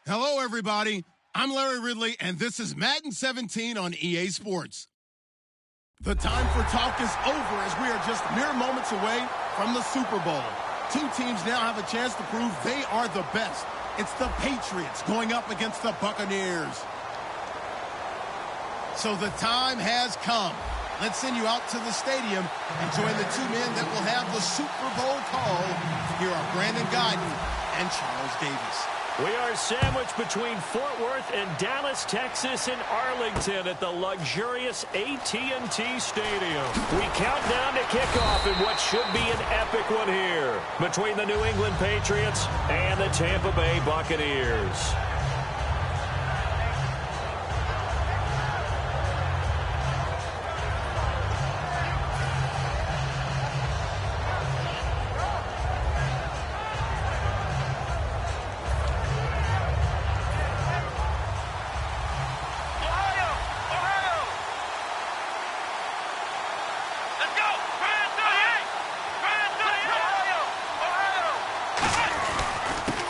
Hello, everybody. I'm Larry Ridley, and this is Madden 17 on EA Sports. The time for talk is over as we are just mere moments away from the Super Bowl. Two teams now have a chance to prove they are the best. It's the Patriots going up against the Buccaneers. So the time has come. Let's send you out to the stadium and join the two men that will have the Super Bowl call. Here are Brandon Guyton and Charles Davis. We are sandwiched between Fort Worth and Dallas, Texas, and Arlington at the luxurious AT&T Stadium. We count down to kickoff in what should be an epic one here between the New England Patriots and the Tampa Bay Buccaneers.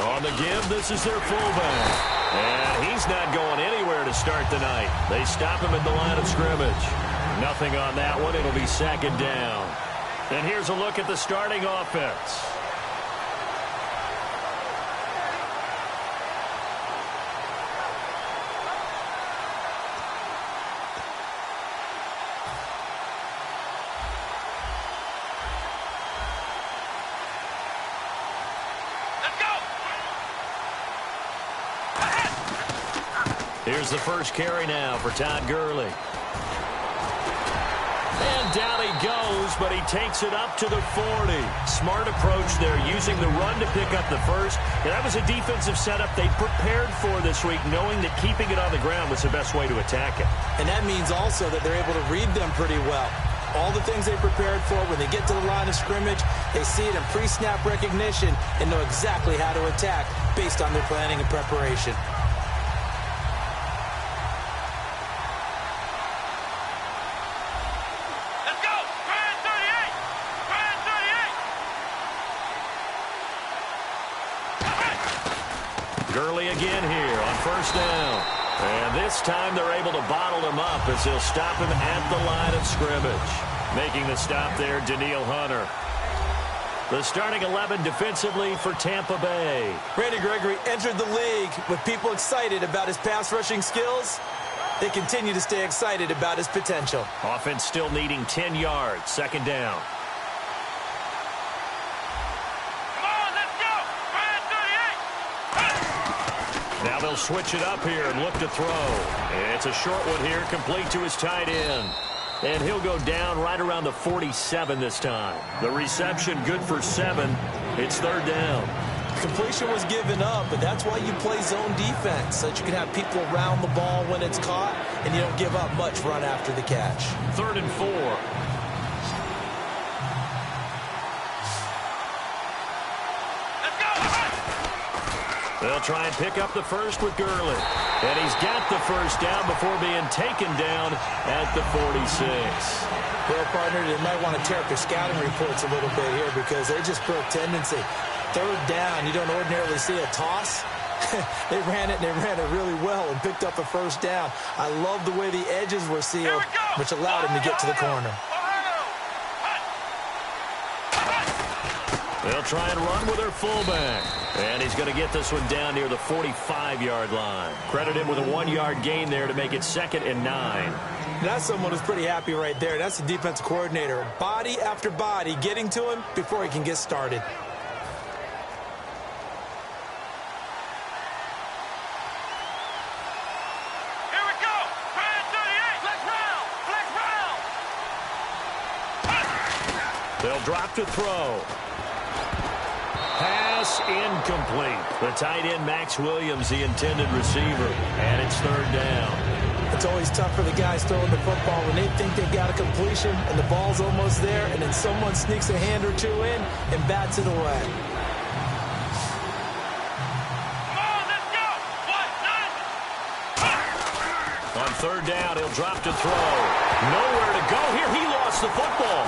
On the give, this is their fullback. And he's not going anywhere to start the night. They stop him at the line of scrimmage. Nothing on that one. It'll be second down. And here's a look at the starting offense. Here's the first carry now for Todd Gurley. And down he goes, but he takes it up to the 40. Smart approach there, using the run to pick up the first. And that was a defensive setup they prepared for this week, knowing that keeping it on the ground was the best way to attack it. And that means also that they're able to read them pretty well. All the things they prepared for, when they get to the line of scrimmage, they see it in pre-snap recognition and know exactly how to attack based on their planning and preparation. Gurley again here on first down. And this time they're able to bottle him up as they'll stop him at the line of scrimmage. Making the stop there, Danielle Hunter. The starting 11 defensively for Tampa Bay. Randy Gregory entered the league with people excited about his pass rushing skills. They continue to stay excited about his potential. Offense still needing 10 yards. Second down. Now they'll switch it up here and look to throw. It's a short one here, complete to his tight end. And he'll go down right around the 47 this time. The reception good for 7. It's third down. Completion was given up, but that's why you play zone defense, so that you can have people around the ball when it's caught, and you don't give up much run after the catch. 3rd and 4. They'll try and pick up the first with Gurley. And he's got the first down before being taken down at the 46. Well, partner, they might want to tear up their scouting reports a little bit here because they just broke tendency. 3rd down, you don't ordinarily see a toss. They ran it, and they ran it really well and picked up a first down. I love the way the edges were sealed, which allowed him to get to the corner. They'll try and run with their fullback. And he's going to get this one down near the 45-yard line. Credit him with a 1-yard gain there to make it 2nd and 9. That's someone who's pretty happy right there. That's the defensive coordinator. Body after body getting to him before he can get started. Here we go. Brand 38. Flex round. They'll drop to throw. Pass incomplete. The tight end, Max Williams, the intended receiver. And it's 3rd down. It's always tough for the guys throwing the football when they think they've got a completion and the ball's almost there, and then someone sneaks a hand or two in and bats it away. Come on, let's go. 1, 9. On 3rd down, he'll drop to throw. Nowhere to go here. He lost the football.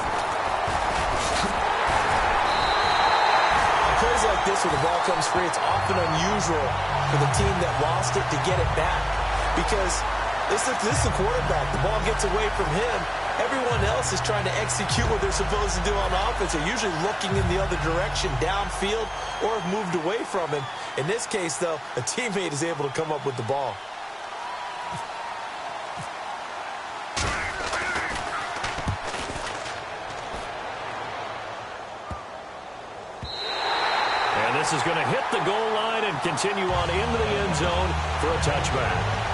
Plays like this where the ball comes free, it's often unusual for the team that lost it to get it back. Because this is the quarterback. The ball gets away from him. Everyone else is trying to execute what they're supposed to do on offense. They're usually looking in the other direction, downfield, or have moved away from him. In this case, though, a teammate is able to come up with the ball. And this is going to hit the goal line and continue on into the end zone for a touchback.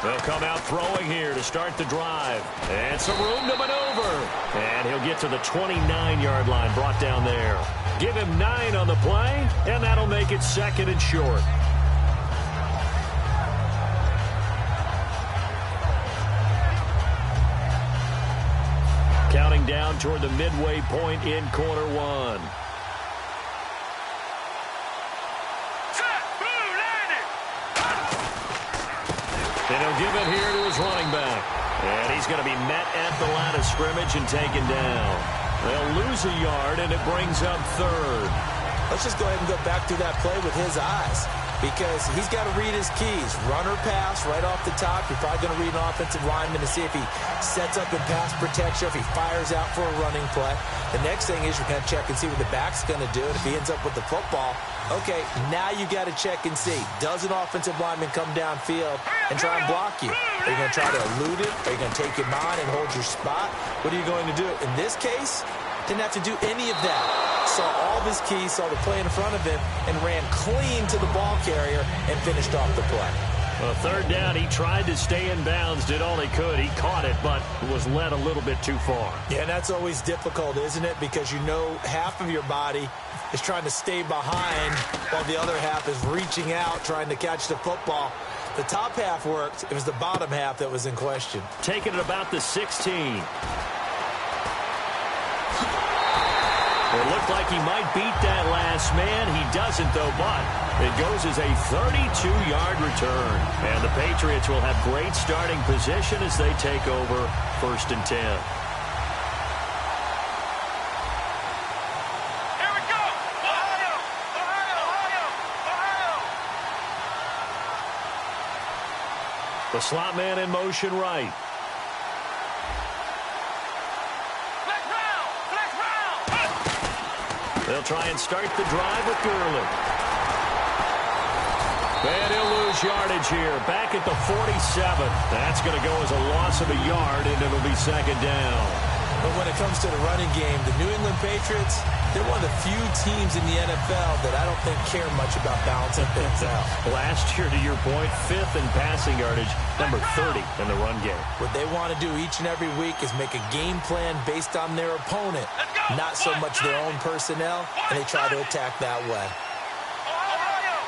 They'll come out throwing here to start the drive. And some room to maneuver. And he'll get to the 29-yard line, brought down there. Give him 9 on the play, and that'll make it 2nd and short. Counting down toward the midway point in quarter 1. And he'll give it here to his running back. And he's going to be met at the line of scrimmage and taken down. They'll lose a yard, and it brings up 3rd. Let's just go ahead and go back through that play with his eyes, because he's got to read his keys. Run or pass right off the top. You're probably going to read an offensive lineman to see if he sets up in pass protection, if he fires out for a running play. The next thing is you're going to check and see what the back's going to do. And if he ends up with the football, okay, now you got to check and see. Does an offensive lineman come downfield and try and block you? Are you going to try to elude it? Are you going to take him on and hold your spot? What are you going to do? In this case, didn't have to do any of that. Saw all of his keys, saw the play in front of him, and ran clean to the ball carrier and finished off the play. Well, 3rd down, he tried to stay in bounds, did all he could. He caught it, but was led a little bit too far. Yeah, and that's always difficult, isn't it? Because you know half of your body is trying to stay behind while the other half is reaching out, trying to catch the football. The top half worked. It was the bottom half that was in question. Taking it about the 16. It looked like he might beat that last man. He doesn't, though, but it goes as a 32-yard return. And the Patriots will have great starting position as they take over 1st and 10. Here we go! Ohio! Ohio! Ohio! Ohio! The slot man in motion right. They'll try and start the drive with Gurley. And he'll lose yardage here. Back at the 47. That's going to go as a loss of a yard, and it'll be 2nd down. But when it comes to the running game, the New England Patriots, they're one of the few teams in the NFL that I don't think care much about balancing things out. Last year, to your point, 5th in passing yardage, number 30 in the run game. What they want to do each and every week is make a game plan based on their opponent, not so much their own personnel, and they try to attack that way. Ohio!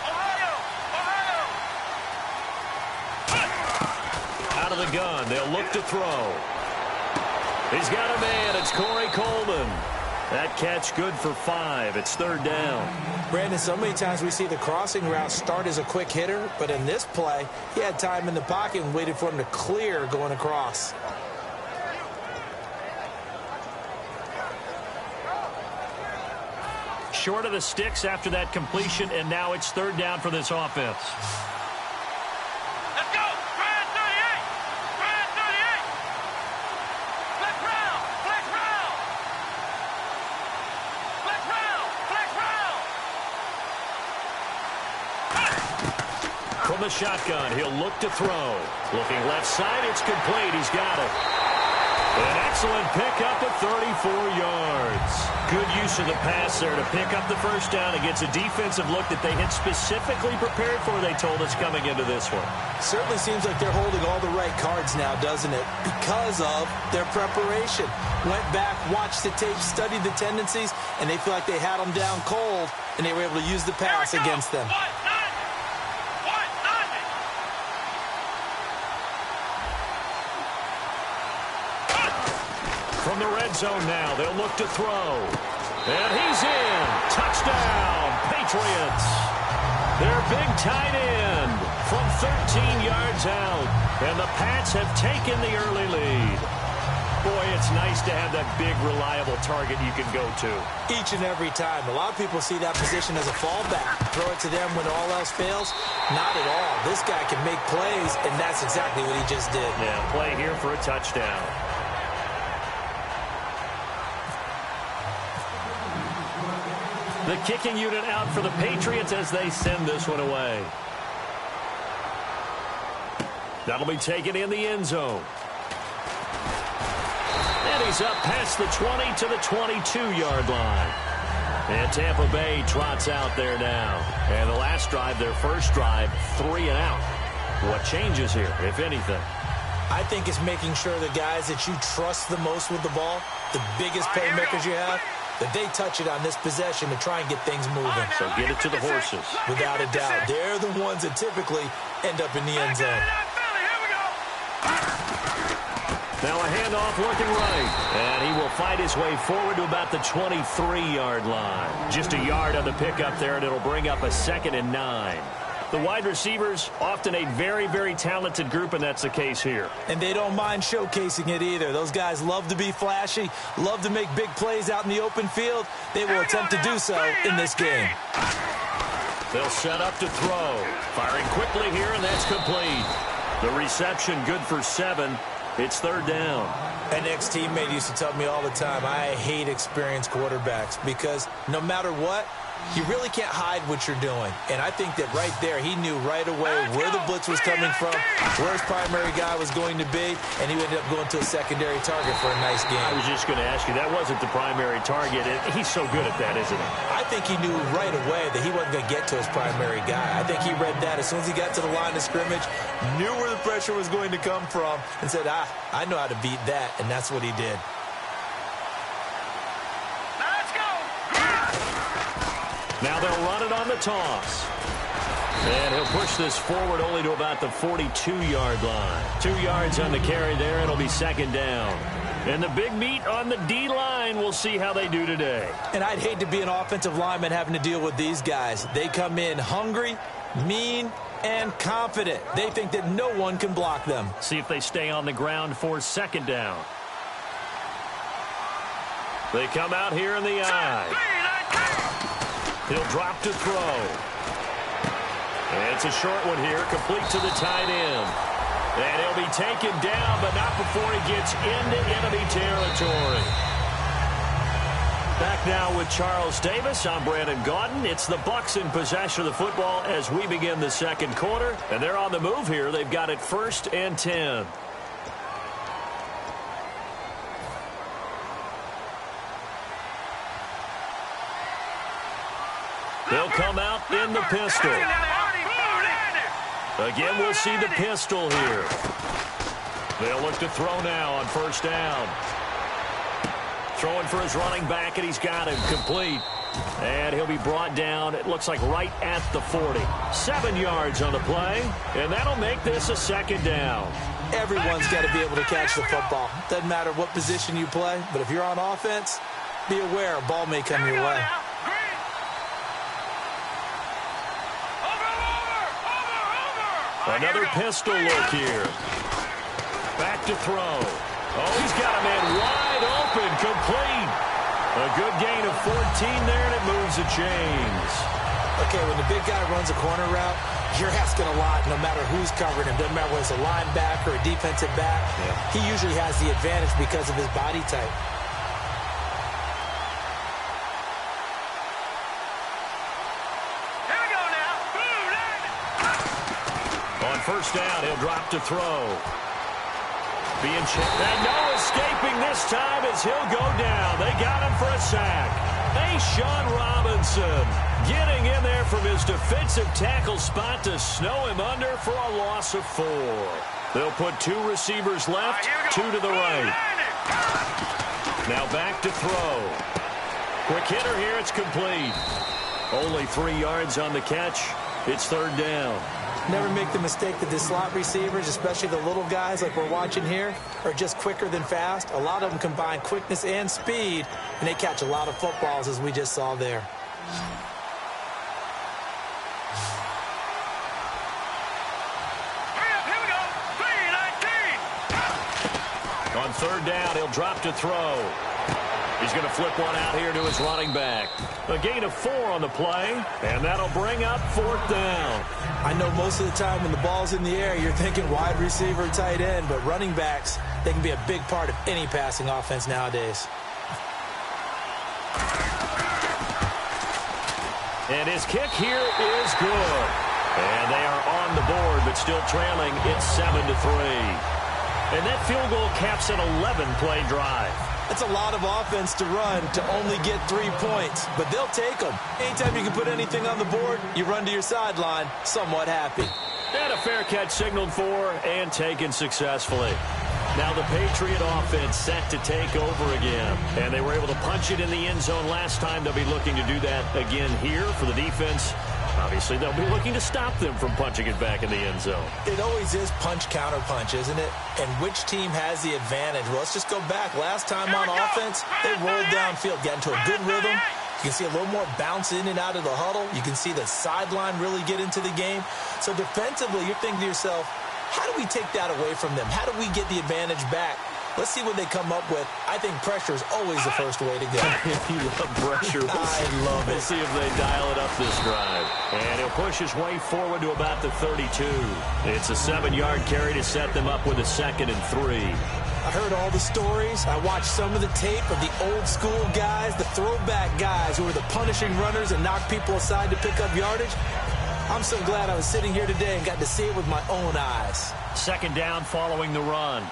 Ohio! Ohio! Out of the gun, they'll look to throw. He's got a man. It's Corey Coleman. That catch good for 5. It's 3rd down. Brandon, so many times we see the crossing route start as a quick hitter, but in this play, he had time in the pocket and waited for him to clear going across. Short of the sticks after that completion, and now it's 3rd down for this offense. Let's go! Grand 38! Grand 38! Flex round! Flex round! Flex round! Flex round! From the shotgun, he'll look to throw. Looking left side, it's complete. He's got it. An excellent pickup at 34 yards. Good use of the pass there to pick up the 1st down against a defensive look that they had specifically prepared for, they told us, coming into this one. Certainly seems like they're holding all the right cards now, doesn't it? Because of their preparation. Went back, watched the tape, studied the tendencies, and they feel like they had them down cold, and they were able to use the pass against them. From the red red zone now. They'll look to throw. And he's in. Touchdown, Patriots. Their big tight end from 13 yards out. And the Pats have taken the early lead. Boy, it's nice to have that big, reliable target you can go to. Each and every time. A lot of people see that position as a fallback. Throw it to them when all else fails. Not at all. This guy can make plays, and that's exactly what he just did. Yeah, play here for a touchdown. The kicking unit out for the Patriots as they send this one away. That'll be taken in the end zone. And he's up past the 20 to the 22-yard line. And Tampa Bay trots out there now. And the last drive, their first drive, 3 and out. What changes here, if anything? I think it's making sure the guys that you trust the most with the ball, the biggest playmakers you have, that they touch it on this possession to try and get things moving. So get it to the horses. Without a doubt. They're the ones that typically end up in the end zone. Now a handoff looking right. And he will fight his way forward to about the 23-yard line. Just a yard on the pickup there, and it'll bring up a 2nd and 9. The wide receivers, often a very, very talented group, and that's the case here. And they don't mind showcasing it either. Those guys love to be flashy, love to make big plays out in the open field. They will attempt to do so in this game. They'll set up to throw. Firing quickly here, and that's complete. The reception good for 7. It's 3rd down. An ex-teammate used to tell me all the time, I hate experienced quarterbacks because no matter what, you really can't hide what you're doing. And I think that right there, he knew right away where the blitz was coming from, where his primary guy was going to be, and he ended up going to a secondary target for a nice game. I was just going to ask you, that wasn't the primary target. He's so good at that, isn't he? I think he knew right away that he wasn't going to get to his primary guy. I think he read that as soon as he got to the line of scrimmage, knew where the pressure was going to come from, and said, I know how to beat that, and that's what he did. Now they'll run it on the toss. And he'll push this forward only to about the 42-yard line. 2 yards on the carry there. It'll be 2nd down. And the big meat on the D-line, we'll see how they do today. And I'd hate to be an offensive lineman having to deal with these guys. They come in hungry, mean, and confident. They think that no one can block them. See if they stay on the ground for 2nd down. They come out here in the eye. He'll drop to throw. And it's a short one here, complete to the tight end. And he'll be taken down, but not before he gets into enemy territory. Back now with Charles Davis. I'm Brandon Gaudin. It's the Bucs in possession of the football as we begin the 2nd quarter. And they're on the move here. They've got it 1st and 10. They'll come out in the pistol. Again, we'll see the pistol here. They'll look to throw now on 1st down. Throwing for his running back, and he's got him complete. And he'll be brought down, it looks like right at the 40. 7 yards on the play, and that'll make this a 2nd down. Everyone's got to be able to catch the football. Doesn't matter what position you play, but if you're on offense, be aware a ball may come your way. Another pistol look here. Back to throw. Oh, he's got a man wide open, complete. A good gain of 14 there, and it moves the chains. Okay, when the big guy runs a corner route, you're asking a lot no matter who's covering him. Doesn't matter whether it's a linebacker or a defensive back. Yeah. He usually has the advantage because of his body type. On 1st down, he'll drop to throw. Being checked. And no escaping this time as he'll go down. They got him for a sack. Sean Robinson getting in there from his defensive tackle spot to snow him under for a loss of 4. They'll put 2 receivers left, 2 to the right. Now back to throw. Quick hitter here, it's complete. Only 3 yards on the catch. It's 3rd down. Never make the mistake that the slot receivers, especially the little guys like we're watching here, are just quicker than fast. A lot of them combine quickness and speed, and they catch a lot of footballs, as we just saw there. Here we go. 3-19. On third down, he'll drop to throw. He's going to flip one out here to his running back. A gain of 4 on the play, and that'll bring up fourth down. I know most of the time when the ball's in the air, you're thinking wide receiver, tight end, but running backs, they can be a big part of any passing offense nowadays. And his kick here is good. And they are on the board, but still trailing. It's 7-3. And that field goal caps an 11-play drive. That's a lot of offense to run to only get 3 points, but they'll take them. Anytime you can put anything on the board, you run to your sideline somewhat happy. And a fair catch signaled for and taken successfully. Now the Patriot offense set to take over again. And they were able to punch it in the end zone last time. They'll be looking to do that again here for the defense. Obviously, they'll be looking to stop them from punching it back in the end zone. It always is punch-counter-punch, isn't it? And which team has the advantage? Well, let's just go back. Last time on offense, they rolled downfield, got into a good rhythm. You can see a little more bounce in and out of the huddle. You can see the sideline really get into the game. So defensively, you're thinking to yourself, how do we take that away from them? How do we get the advantage back? Let's see what they come up with. I think pressure is always the first way to go. You love pressure. I love it. We'll see if they dial it up this drive. And he'll push his way forward to about the 32. It's a 7-yard carry to set them up with a 2nd and 3. I heard all the stories. I watched some of the tape of the old school guys, the throwback guys who were the punishing runners and knocked people aside to pick up yardage. I'm so glad I was sitting here today and got to see it with my own eyes. 2nd down following the run.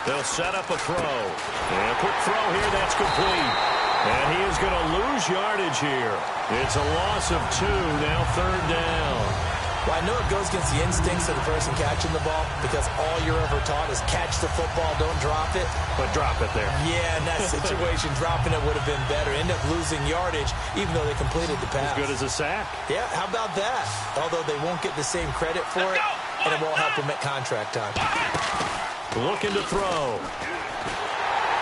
They'll set up a throw. And a quick throw here, that's complete. And he is going to lose yardage here. It's a loss of 2, now 3rd down. Well, I know it goes against the instincts of the person catching the ball because all you're ever taught is catch the football, don't drop it. But drop it there. Yeah, in that situation, dropping it would have been better. End up losing yardage, even though they completed the pass. As good as a sack. Yeah, how about that? Although they won't get the same credit for it, and it won't help them at contract time. Looking to throw.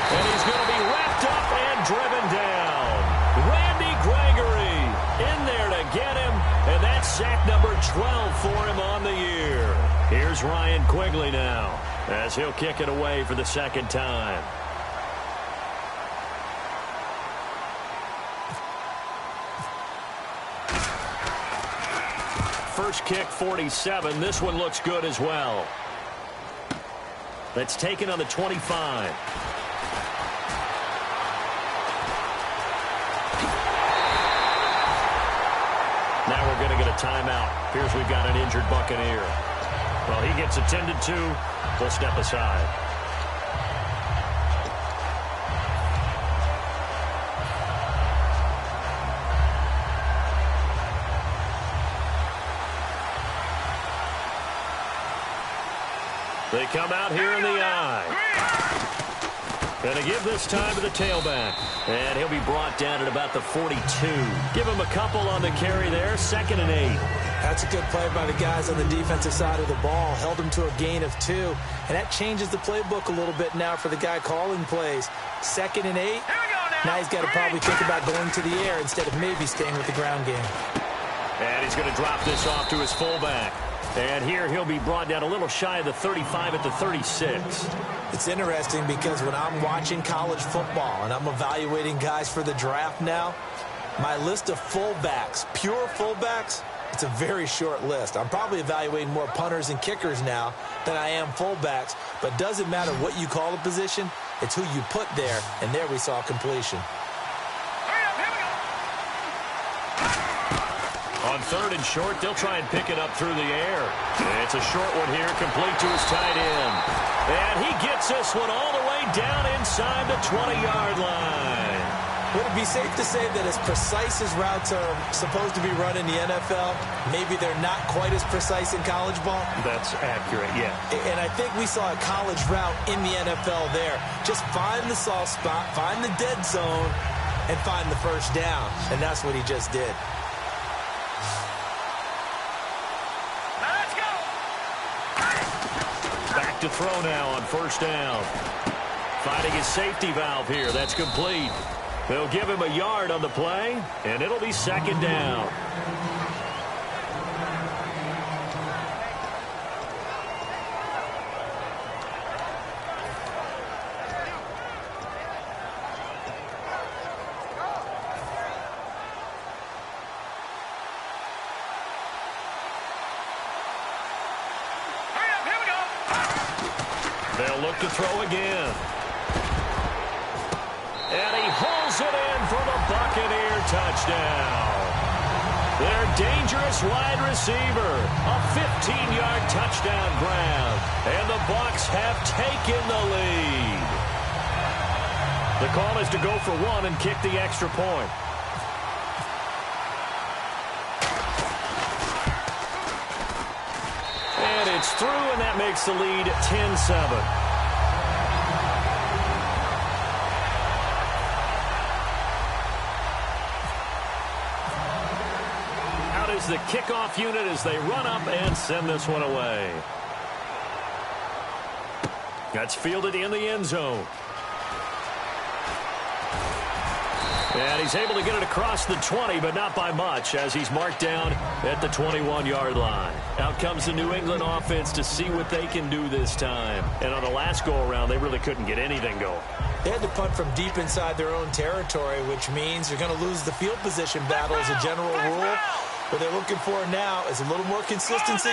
And he's going to be wrapped up and driven down. Randy Gregory in there to get him. And that's sack number 12 for him on the year. Here's Ryan Quigley now as he'll kick it away for the 2nd time. First kick, 47. This one looks good as well. That's taken on the 25. Now we're going to get a timeout. Here's we've got an injured Buccaneer. Well, he gets attended to. We'll step aside. They come out here in the eye. Going to give this time to the tailback. And he'll be brought down at about the 42. Give him a couple on the carry there. 2nd and 8. That's a good play by the guys on the defensive side of the ball. Held him to a gain of 2. And that changes the playbook a little bit now for the guy calling plays. 2nd and 8. Now he's got to probably think about going to the air instead of maybe staying with the ground game. And he's going to drop this off to his fullback. And here he'll be brought down a little shy of the 35 at the 36. It's interesting because when I'm watching college football and I'm evaluating guys for the draft now, my list of fullbacks, pure fullbacks, it's a very short list. I'm probably evaluating more punters and kickers now than I am fullbacks, but it doesn't matter what you call a position, it's who you put there, and there we saw completion. On 3rd and short, they'll try and pick it up through the air. And it's a short one here, complete to his tight end. And he gets this one all the way down inside the 20-yard line. Would it be safe to say that as precise as routes are supposed to be run in the NFL, maybe they're not quite as precise in college ball? That's accurate, yeah. And I think we saw a college route in the NFL there. Just find the soft spot, find the dead zone, and find the first down. And that's what he just did. Let's go. Back to throw now on first down. Finding his safety valve here. That's complete. They'll give him a yard on the play, and it'll be second down. Hurry up, here we go. They'll look to throw again. And he hauls it in for the Buccaneer touchdown. Their dangerous wide receiver. A 15-yard touchdown grab. And the Bucs have taken the lead. The call is to go for one and kick the extra point. And it's through, and that makes the lead 10-7. The kickoff unit as they run up and send this one away. That's fielded in the end zone. And he's able to get it across the 20, but not by much, as he's marked down at the 21-yard line. Out comes the New England offense to see what they can do this time. And on the last go-around, they really couldn't get anything going. They had to punt from deep inside their own territory, which means you're going to lose the field position battle as a general rule. What they're looking for now is a little more consistency,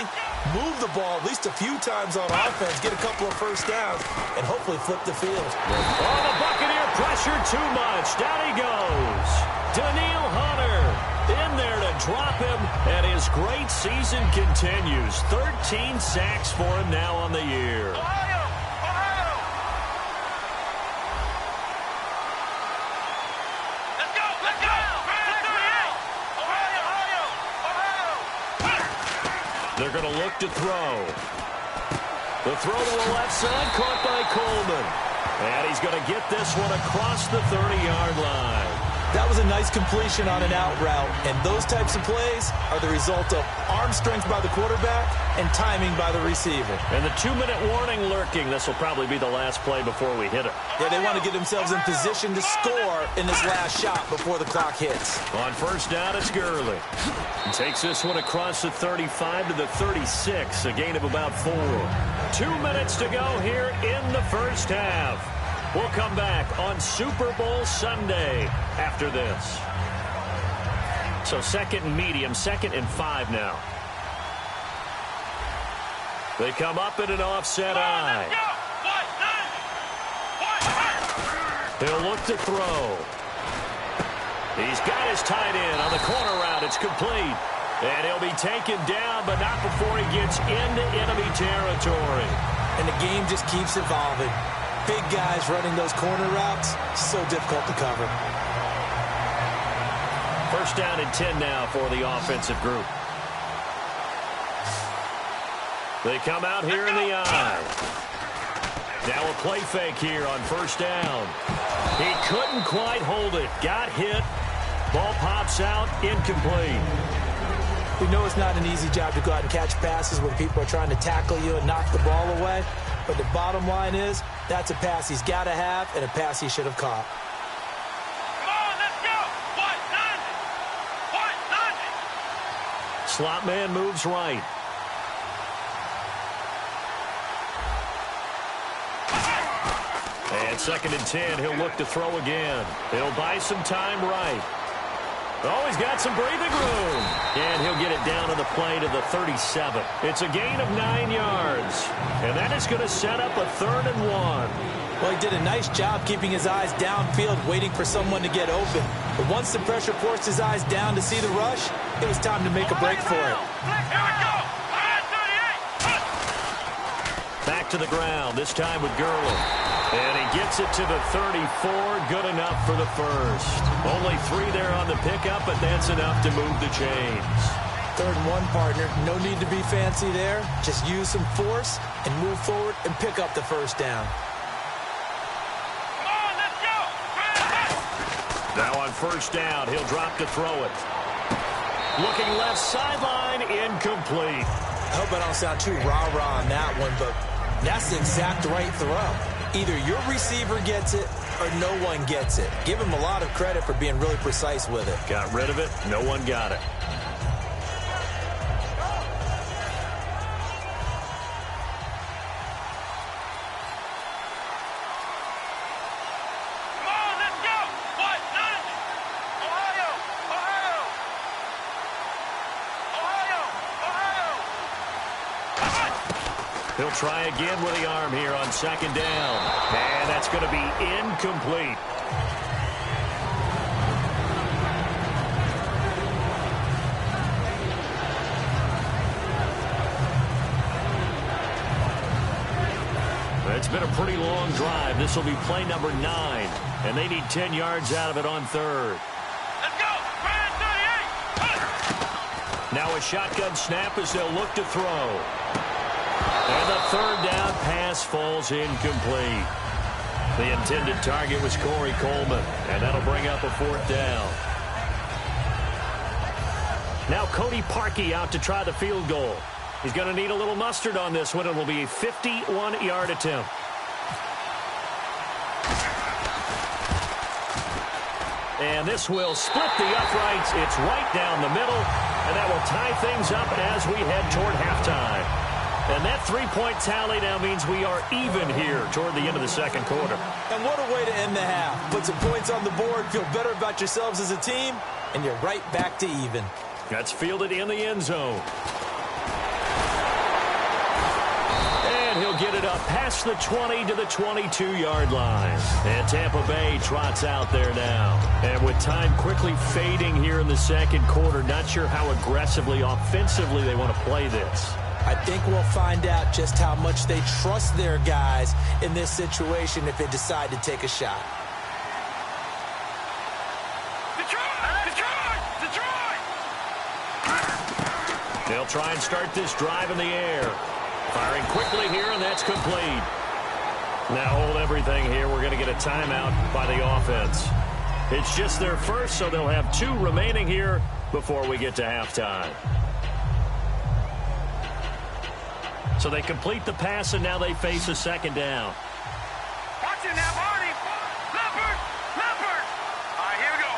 move the ball at least a few times on offense, get a couple of first downs, and hopefully flip the field. Oh, the Buccaneer pressure too much. Down he goes. Daniil Hunter in there to drop him, and his great season continues. 13 sacks for him now on the year. Ohio! Ohio! Let's go! Let's go! Ohio! Ohio! Ohio! They're going to look to throw. The throw to the left side, caught by Coleman. And he's going to get this one across the 30-yard line. That was a nice completion on an out route, and those types of plays are the result of arm strength by the quarterback and timing by the receiver. And the 2-minute warning lurking. This will probably be the last play before we hit it. Yeah, they want to get themselves in position to score in this last shot before the clock hits. On first down, it's Gurley. He takes this one across the 35 to the 36, a gain of about 4. 2 minutes to go here in the first half. We'll come back on Super Bowl Sunday after this. So second and medium, 2nd and 5 now. They come up in an offset eye. He'll look to throw. He's got his tight end on the corner route. It's complete. And he'll be taken down, but not before he gets into enemy territory. And the game just keeps evolving. Big guys running those corner routes, so difficult to cover. First down and 10 now for the offensive group. They come out here in the eye. Now a play fake here on first down. He couldn't quite hold it. Got hit. Ball pops out. Incomplete. We know it's not an easy job to go out and catch passes when people are trying to tackle you and knock the ball away. But the bottom line is, that's a pass he's got to have and a pass he should have caught. Come on, let's go! 190! Slot man moves right. And 2nd and 10, he'll look to throw again. He'll buy some time right. Oh, he's got some breathing room. And he'll get it down to the play to the 37. It's a gain of 9 yards. And that is going to set up a 3rd and 1. Well, he did a nice job keeping his eyes downfield, waiting for someone to get open. But once the pressure forced his eyes down to see the rush, it was time to make a break for it. Here we go! 38! Back to the ground, this time with Gurley. And he gets it to the 34. Good enough for the first. Only 3 there on the pickup, but that's enough to move the chains. 3rd and 1, partner. No need to be fancy there. Just use some force and move forward and pick up the first down. Come on, let's go. Now on first down, he'll drop to throw it. Looking left sideline, incomplete. I hope I don't sound too rah-rah on that one, but that's the exact right throw. Either your receiver gets it or no one gets it. Give him a lot of credit for being really precise with it. Got rid of it. No one got it. Come on, let's go. What? None. Ohio. Ohio. Ohio. Ohio. He'll try again with the arm here on second down. And that's going to be incomplete. It's been a pretty long drive. This will be play number 9. And they need 10 yards out of it on 3rd. Let's go. Ryan 38. Now a shotgun snap as they'll look to throw. And the 3rd down pass falls incomplete. The intended target was Corey Coleman, and that'll bring up a 4th down. Now Cody Parkey out to try the field goal. He's going to need a little mustard on this one. It will be a 51-yard attempt. And this will split the uprights. It's right down the middle, and that will tie things up as we head toward halftime. And that 3-point tally now means we are even here toward the end of the second quarter. And what a way to end the half. Put some points on the board, feel better about yourselves as a team, and you're right back to even. That's fielded in the end zone. And he'll get it up past the 20 to the 22-yard line. And Tampa Bay trots out there now. And with time quickly fading here in the second quarter, not sure how aggressively, offensively they want to play this. I think we'll find out just how much they trust their guys in this situation if they decide to take a shot. They'll try and start this drive in the air. Firing quickly here, and that's complete. Now hold everything here. We're going to get a timeout by the offense. It's just their first, so they'll have 2 remaining here before we get to halftime. So they complete the pass, and now they face a second down. Watch it now, Barney. Leopard. All right, here we go.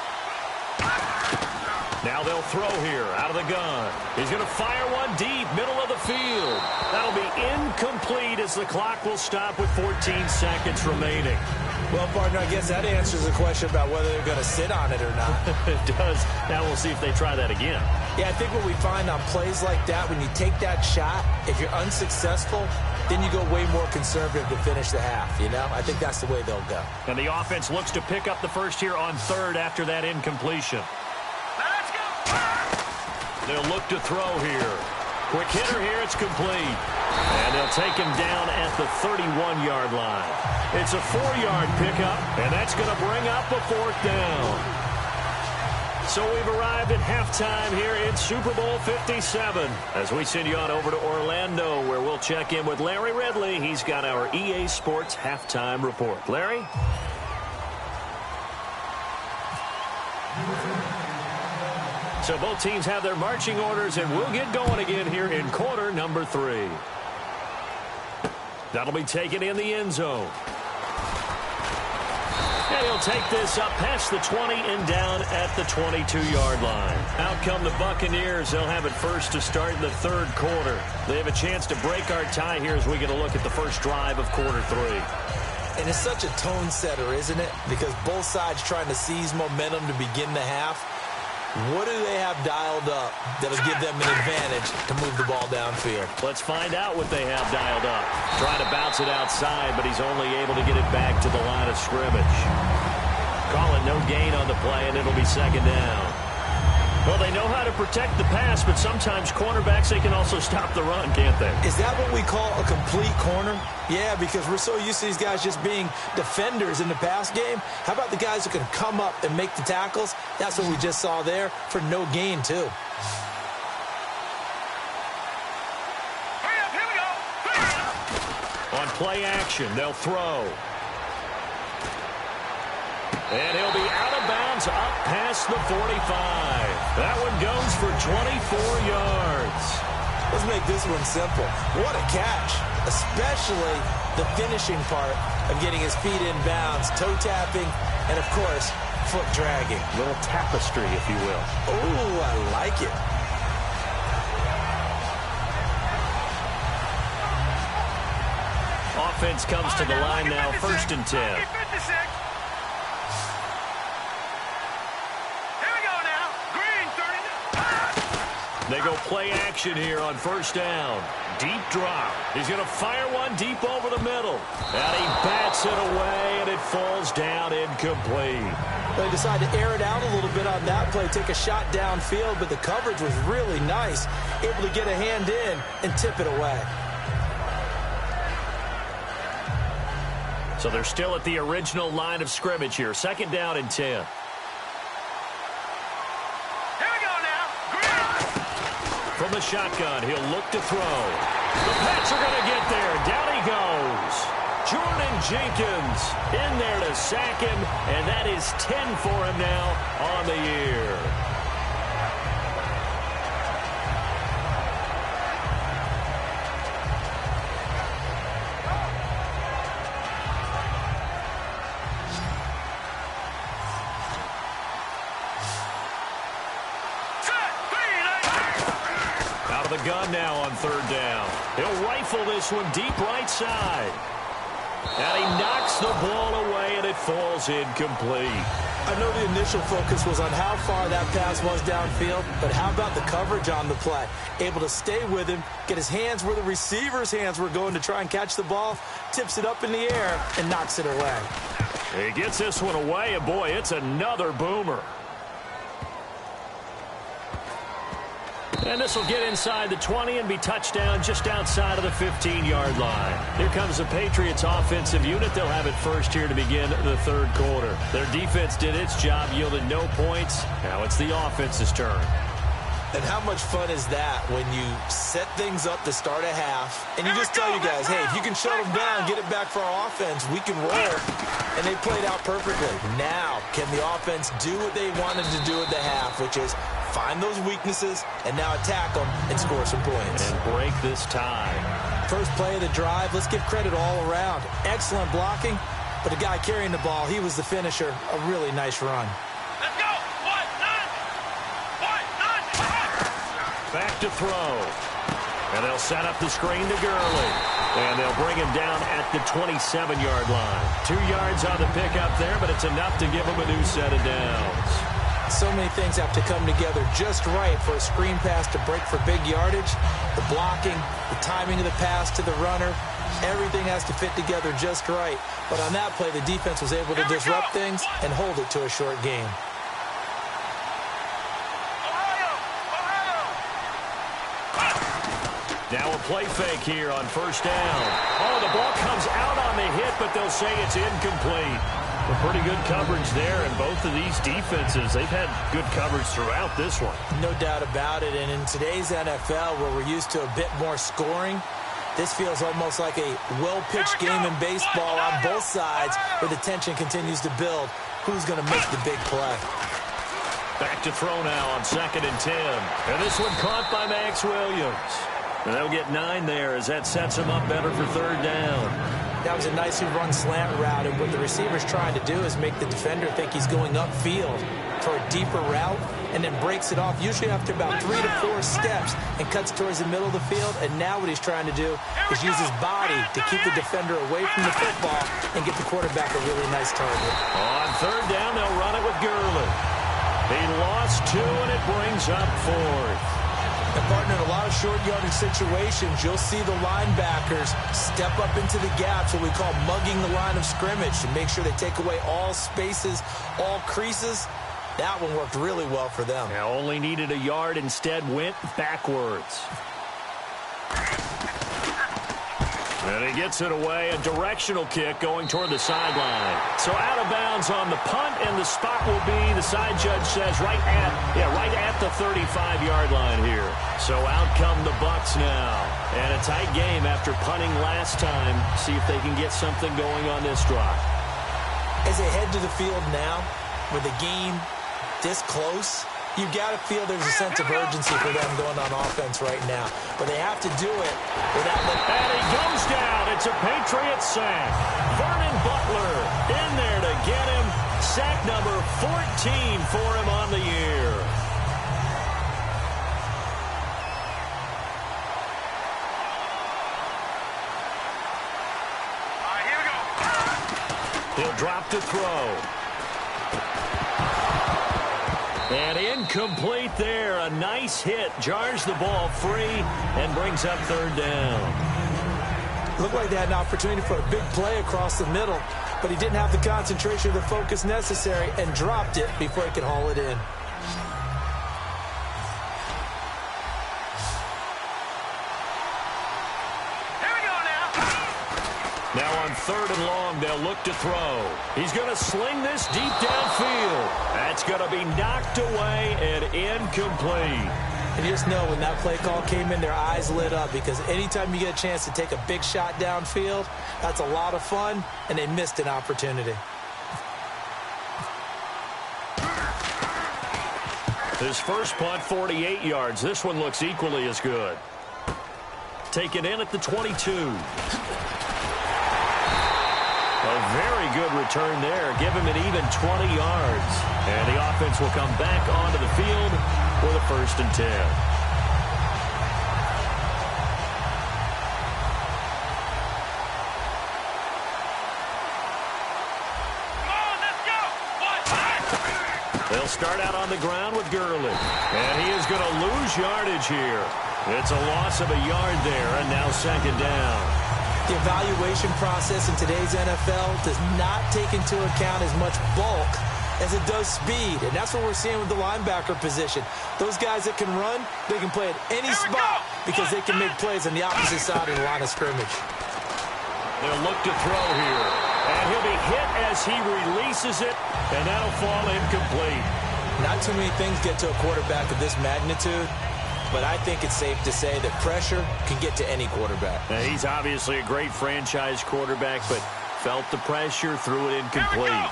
Now they'll throw here out of the gun. He's going to fire one deep, middle of the field. That'll be incomplete as the clock will stop with 14 seconds remaining. Well, partner, I guess that answers the question about whether they're going to sit on it or not. It does. Now we'll see if they try that again. Yeah, I think what we find on plays like that, when you take that shot, if you're unsuccessful, then you go way more conservative to finish the half, you know? I think that's the way they'll go. And the offense looks to pick up the first here on 3rd after that incompletion. Let's go. They'll look to throw here. Quick hitter here, it's complete. And they'll take him down at the 31-yard line. It's a 4-yard pickup, and that's going to bring up a 4th down. So we've arrived at halftime here in Super Bowl 57 as we send you on over to Orlando, where we'll check in with Larry Ridley. He's got our EA Sports halftime report. Larry? So both teams have their marching orders, and we'll get going again here in quarter number 3. That'll be taken in the end zone. And he'll take this up past the 20 and down at the 22-yard line. Out come the Buccaneers. They'll have it first to start in the 3rd quarter. They have a chance to break our tie here as we get a look at the first drive of quarter 3. And it's such a tone setter, isn't it? Because both sides trying to seize momentum to begin the half. What do they have dialed up that'll give them an advantage to move the ball downfield? Let's find out what they have dialed up. Trying to bounce it outside, but he's only able to get it back to the line of scrimmage. Call it no gain on the play, and it'll be second down. Well, they know how to protect the pass, but sometimes cornerbacks, they can also stop the run, can't they? Is that what we call a complete corner? Yeah, because we're so used to these guys just being defenders in the pass game. How about the guys who can come up and make the tackles? That's what we just saw there for no gain, too. Here we go. On play action, they'll throw. And he'll be out of bounds up past the 45. That one goes for 24 yards. Let's make this one simple. What a catch, especially the finishing part of getting his feet in bounds, toe tapping, and, of course, foot dragging. A little tapestry, if you will. Oh, I like it. Offense comes to the line now, 1st and 10. They go play action here on 1st down. Deep drop. He's going to fire one deep over the middle. And he bats it away, and it falls down incomplete. They decided to air it out a little bit on that play, take a shot downfield, but the coverage was really nice. Able to get a hand in and tip it away. So they're still at the original line of scrimmage here. 2nd down and 10. From the shotgun, he'll look to throw. The Pats are going to get there. Down he goes. Jordan Jenkins in there to sack him, and that is 10 for him now on the year. The gun now on 3rd down. He'll rifle this one deep right side. And he knocks the ball away, and it falls incomplete. I know the initial focus was on how far that pass was downfield, but how about the coverage on the play? Able to stay with him, get his hands where the receiver's hands were going to try and catch the ball, tips it up in the air, and knocks it away. He gets this one away, and boy, it's another boomer. And this will get inside the 20 and be touchdown just outside of the 15-yard line. Here comes the Patriots offensive unit. They'll have it first here to begin the 3rd quarter. Their defense did its job, yielded no points. Now it's the offense's turn. And how much fun is that when you set things up to start a half, and you just tell you guys, hey, if you can shut them down, get it back for our offense, we can roll. And they played out perfectly. Now, can the offense do what they wanted to do at the half, which is find those weaknesses and now attack them and score some points. And break this tie. First play of the drive, let's give credit all around. Excellent blocking, but the guy carrying the ball, he was the finisher. A really nice run. Let's go. Back to throw. And they'll set up the screen to Gurley. And they'll bring him down at the 27-yard line. 2 yards on the pickup there, but it's enough to give him a new set of downs. So many things have to come together just right for a screen pass to break for big yardage. The blocking, the timing of the pass to the runner, everything has to fit together just right. But on that play, the defense was able to disrupt things and hold it to a short game. Now a play fake here on 1st down. Oh, the ball comes out on the hit, but they'll say it's incomplete. A pretty good coverage there, and both of these defenses, they've had good coverage throughout this one. No doubt about it, and in today's NFL, where we're used to a bit more scoring, this feels almost like a well-pitched game in baseball on both sides, where the tension continues to build. Who's going to make the big play? Back to throw now on 2nd and 10. And this one caught by Max Williams. And they'll get 9 there as that sets them up better for 3rd down. That was a nicely run slant route, and what the receiver's trying to do is make the defender think he's going upfield for a deeper route, and then breaks it off, usually after about 3 to 4 steps, and cuts towards the middle of the field. And now what he's trying to do is use his body to keep the defender away from the football and get the quarterback a really nice target. On 3rd down, they'll run it with Gurley. He lost 2, and it brings up 4th. And, partner, in a lot of short yardage situations, you'll see the linebackers step up into the gaps, what we call mugging the line of scrimmage, to make sure they take away all spaces, all creases. That one worked really well for them. Now only needed a yard, instead went backwards. And he gets it away, a directional kick going toward the sideline. So out of bounds on the punt, and the spot will be, the side judge says, right at the 35-yard line here. So out come the Bucs now. And a tight game after punting last time. See if they can get something going on this drive. As they head to the field now, with the game this close, you got to feel there's a sense of urgency for them going on offense right now. But they have to do it without letting... And he goes down. It's a Patriot sack. Vernon Butler in there to get him. Sack number 14 for him on the year. All right, here we go. He'll drop to throw. And incomplete there. A nice hit. Jars the ball free and brings up third down. Looked like they had an opportunity for a big play across the middle, but he didn't have the concentration or the focus necessary and dropped it before he could haul it in. Here we go now. Now on third and long, they'll look to throw. He's going to sling this deep downfield. That's going to be knocked away and incomplete. And you just know when that play call came in, their eyes lit up, because anytime you get a chance to take a big shot downfield, that's a lot of fun, and they missed an opportunity. His first punt, 48 yards. This one looks equally as good. Taken in at the 22. A very good return there. Give him an even 20 yards. And the offense will come back onto the field with a 1st and 10. Come on, let's go. They'll start out on the ground with Gurley. And he is going to lose yardage here. It's a loss of a yard there, and now 2nd down. The evaluation process in today's NFL does not take into account as much bulk as it does speed, and that's what we're seeing with the linebacker position. Those guys that can run, they can play at any spot because they can make plays on the opposite side of the line of scrimmage. They'll look to throw here, and he'll be hit as he releases it, and that'll fall incomplete. Not too many things get to a quarterback of this magnitude, but I think it's safe to say that pressure can get to any quarterback. Now, he's obviously a great franchise quarterback, but felt the pressure, threw it incomplete.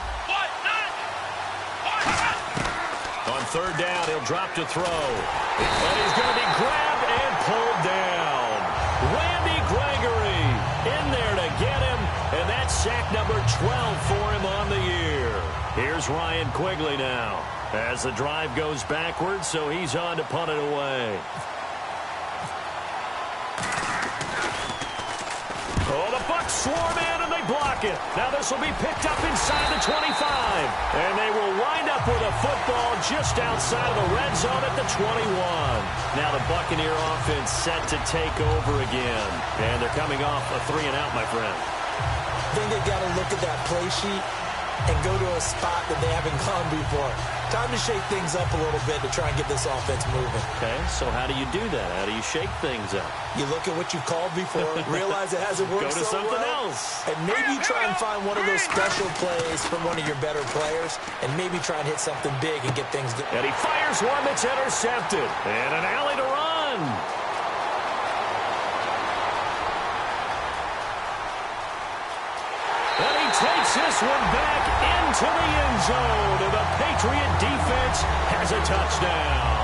On 3rd down, he'll drop to throw. And he's going to be grabbed and pulled down. Randy Gregory in there to get him, and that's sack number 12 for him on the year. Here's Ryan Quigley now, as the drive goes backwards, so he's on to punt it away. Oh, the Bucs swarm in, and they block it. Now this will be picked up inside the 25. And they will wind up with a football just outside of the red zone at the 21. Now the Buccaneer offense set to take over again. And they're coming off a 3-and-out, my friend. I think they've got to look at that play sheet and go to a spot that they haven't gone before. Time to shake things up a little bit to try and get this offense moving. Okay, so how do you do that? How do you shake things up? You look at what you called before, realize it hasn't worked Go to so something well, else. and maybe try and find one of those special plays from one of your better players, and maybe try and hit something big and get things going. And he fires one that's intercepted. And an alley to run. And he takes this one back into the end zone. And the Patriot defense has a touchdown.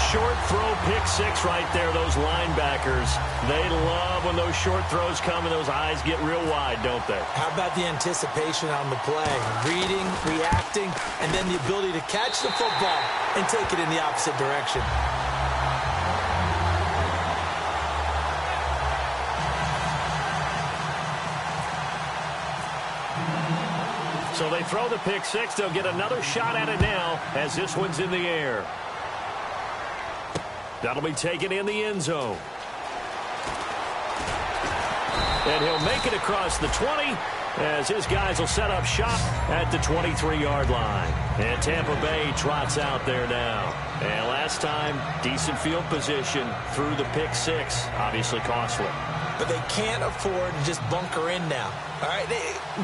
Short throw, pick 6 right there. Those linebackers, they love when those short throws come and those eyes get real wide, don't they? How about the anticipation on the play? Reading, reacting, and then the ability to catch the football and take it in the opposite direction. So they throw the pick 6. They'll get another shot at it now as this one's in the air. That'll be taken in the end zone. And he'll make it across the 20 as his guys will set up shop at the 23-yard line. And Tampa Bay trots out there now. And last time, decent field position through the pick six. Obviously costly. But they can't afford to just bunker in now. All right,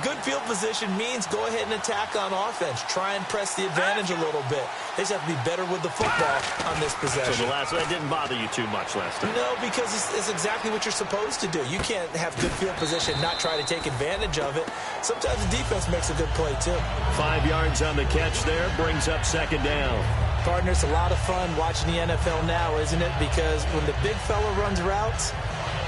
good field position means go ahead and attack on offense. Try and press the advantage a little bit. They just have to be better with the football on this possession. So that didn't bother you too much last time? No, because it's exactly what you're supposed to do. You can't have good field position, not try to take advantage of it. Sometimes the defense makes a good play, too. 5 yards on the catch there, brings up second down. Partner, it's a lot of fun watching the NFL now, isn't it? Because when the big fella runs routes,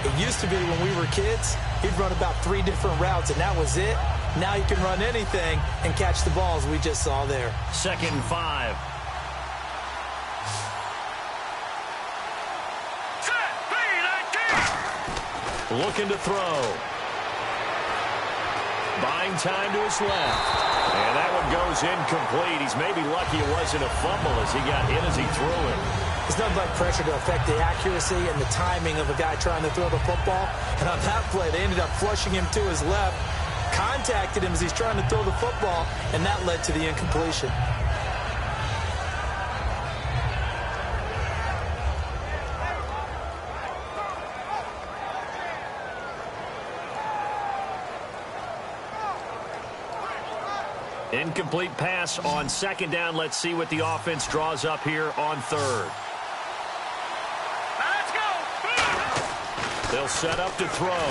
it used to be when we were kids, he'd run about 3 different routes, and that was it. Now you can run anything and catch the balls we just saw there. 2nd and 5. Looking to throw. Buying time to his left. And that one goes incomplete. He's maybe lucky it wasn't a fumble as he got hit as he threw it. It's nothing but pressure to affect the accuracy and the timing of a guy trying to throw the football. And on that play, they ended up flushing him to his left, contacted him as he's trying to throw the football, and that led to the incompletion. Incomplete pass on 2nd down. Let's see what the offense draws up here on 3rd. Let's go. They'll set up to throw.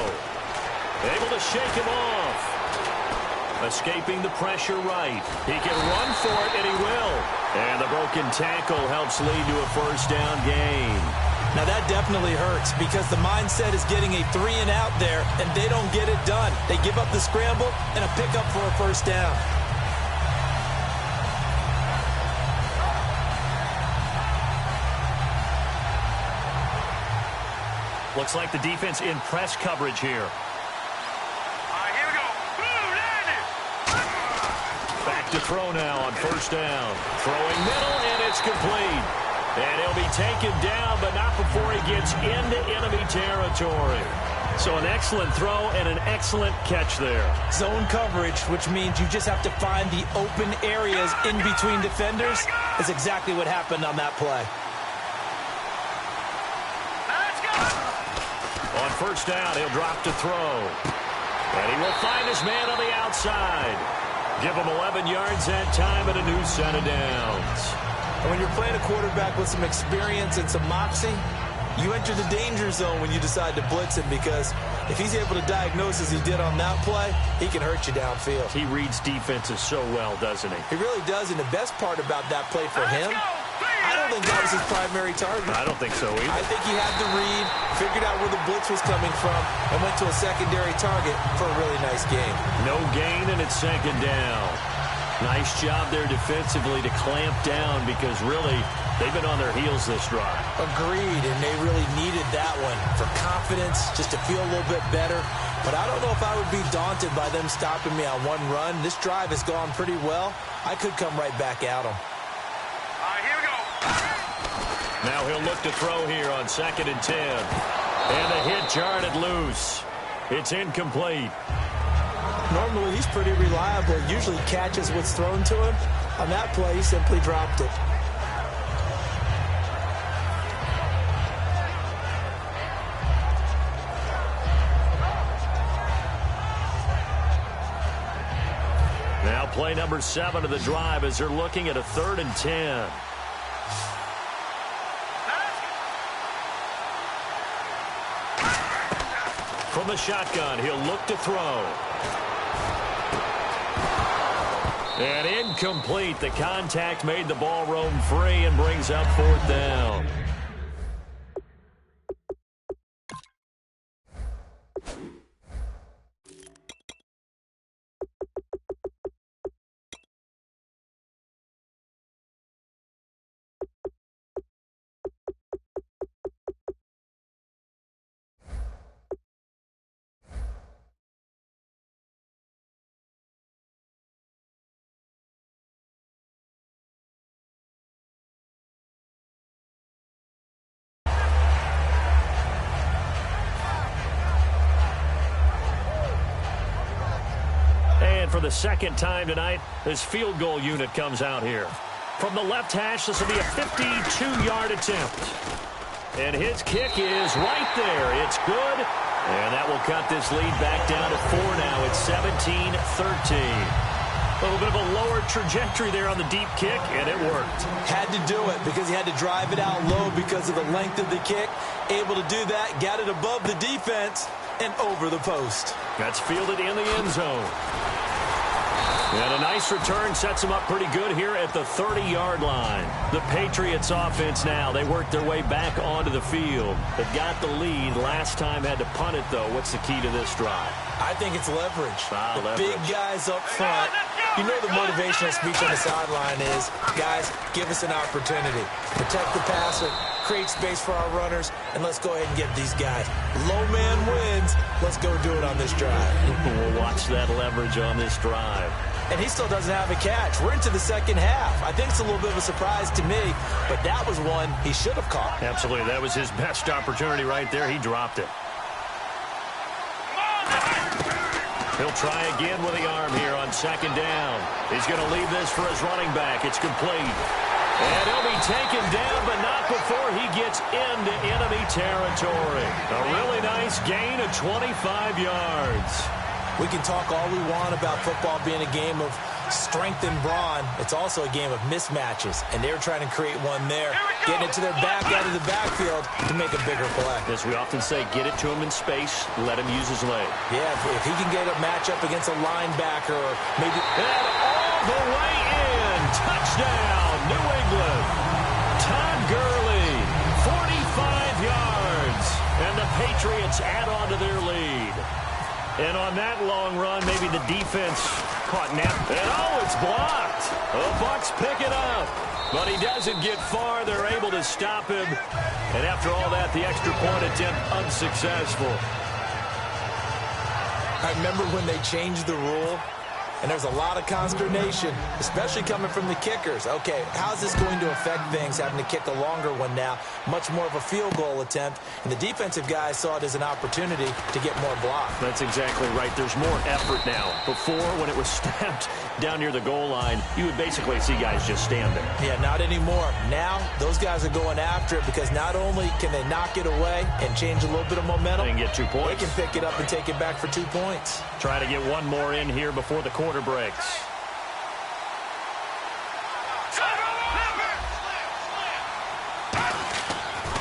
Able to shake him off. Escaping the pressure right. He can run for it, and he will. And the broken tackle helps lead to a 1st down gain. Now that definitely hurts because the mindset is getting a 3-and-out there, and they don't get it done. They give up the scramble and a pickup for a 1st down. Looks like the defense in press coverage here. All right, here we go. Landed. Back to throw now on 1st down. Throwing middle, and it's complete. And he'll be taken down, but not before he gets into enemy territory. So an excellent throw and an excellent catch there. Zone coverage, which means you just have to find the open areas in between defenders, is exactly what happened on that play. On 1st down, he'll drop to throw. And he will find his man on the outside. Give him 11 yards that time and a new set of downs. And when you're playing a quarterback with some experience and some moxie, you enter the danger zone when you decide to blitz him because if he's able to diagnose as he did on that play, he can hurt you downfield. He reads defenses so well, doesn't he? He really does, and the best part about that play for him, I don't think that was his primary target. I don't think so either. I think he had the read, figured out where the blitz was coming from, and went to a secondary target for a really nice gain. No gain, and it's 2nd down. Nice job there defensively to clamp down because really they've been on their heels this drive. Agreed, and they really needed that one for confidence, just to feel a little bit better. But I don't know if I would be daunted by them stopping me on one run. This drive has gone pretty well. I could come right back at them. All right, here we go. Now he'll look to throw here on 2nd and 10. And the hit jarred it loose. It's incomplete. Normally, he's pretty reliable. Usually catches what's thrown to him. On that play, he simply dropped it. Now play number 7 of the drive as they're looking at a 3rd and 10. From the shotgun, he'll look to throw. And incomplete. The contact made the ball roam free and brings up 4th down. for the second time tonight, this field goal unit comes out here. From the left hash, this will be a 52-yard attempt. And his kick is right there. It's good. And that will cut this lead back down to 4 now. It's 17-13. A little bit of a lower trajectory there on the deep kick, and it worked. Had to do it because he had to drive it out low because of the length of the kick. Able to do that, got it above the defense and over the post. That's fielded in the end zone. And a nice return sets them up pretty good here at the 30-yard line. The Patriots offense now, they worked their way back onto the field. They've got the lead. Last time had to punt it, though. What's the key to this drive? I think it's leverage. Leverage. Big guys up front. You know the motivational speech on the sideline is, guys, give us an opportunity. Protect the passer, create space for our runners, and let's go ahead and get these guys. Low man wins. Let's go do it on this drive. We'll watch that leverage on this drive. And he still doesn't have a catch. We're into the second half. I think it's a little bit of a surprise to me, but that was one he should have caught. Absolutely. That was his best opportunity right there. He dropped it. He'll try again with the arm here on second down. He's going to leave this for his running back. It's complete. And he'll be taken down, but not before he gets into enemy territory. A really nice gain of 25 yards. We can talk all we want about football being a game of strength and brawn. It's also a game of mismatches, and they're trying to create one there, getting it to their back out of the backfield to make a bigger play. As we often say, get it to him in space, let him use his leg. Yeah, if he can get a matchup against a linebacker or maybe... And all the way in, touchdown, New England. Todd Gurley, 45 yards, and the Patriots add on to their lead. And on that long run, maybe the defense caught nap. And it's blocked. The Bucs pick it up. But he doesn't get far. They're able to stop him. And after all that, the extra point attempt unsuccessful. I remember when they changed the rule, and there's a lot of consternation, especially coming from the kickers. Okay, how's this going to affect things, having to kick a longer one now? Much more of a field goal attempt. And the defensive guys saw it as an opportunity to get more block. That's exactly right. There's more effort now. Before, when it was snapped down near the goal line, you would basically see guys just stand there. Yeah, not anymore. Now, those guys are going after it because not only can they knock it away and change a little bit of momentum, they can get 2 points. They can pick it up and take it back for 2 points. Try to get one more in here before the quarter breaks.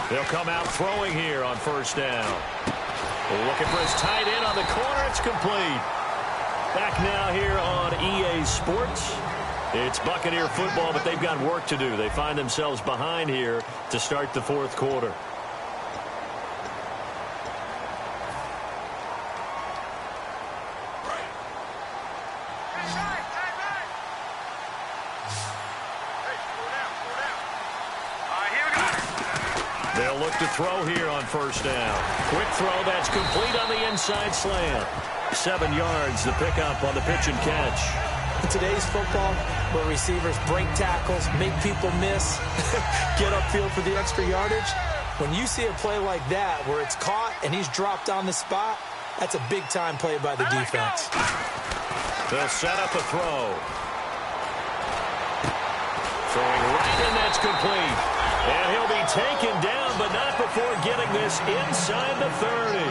They'll come out throwing here on first down. Looking for his tight end on the corner. It's complete. Back now here on EA Sports. It's Buccaneer football, but they've got work to do. They find themselves behind here to start the fourth quarter. They'll look to throw here on first down. Quick throw, that's complete on the inside slant. 7 yards, the pickup on the pitch and catch. In today's football, where receivers break tackles, make people miss, get upfield for the extra yardage, when you see a play like that where it's caught and he's dropped on the spot, that's a big-time play by the defense. They'll set up a throw. Throwing right in, that's complete. And he'll be taken down, but not before getting this inside the 30.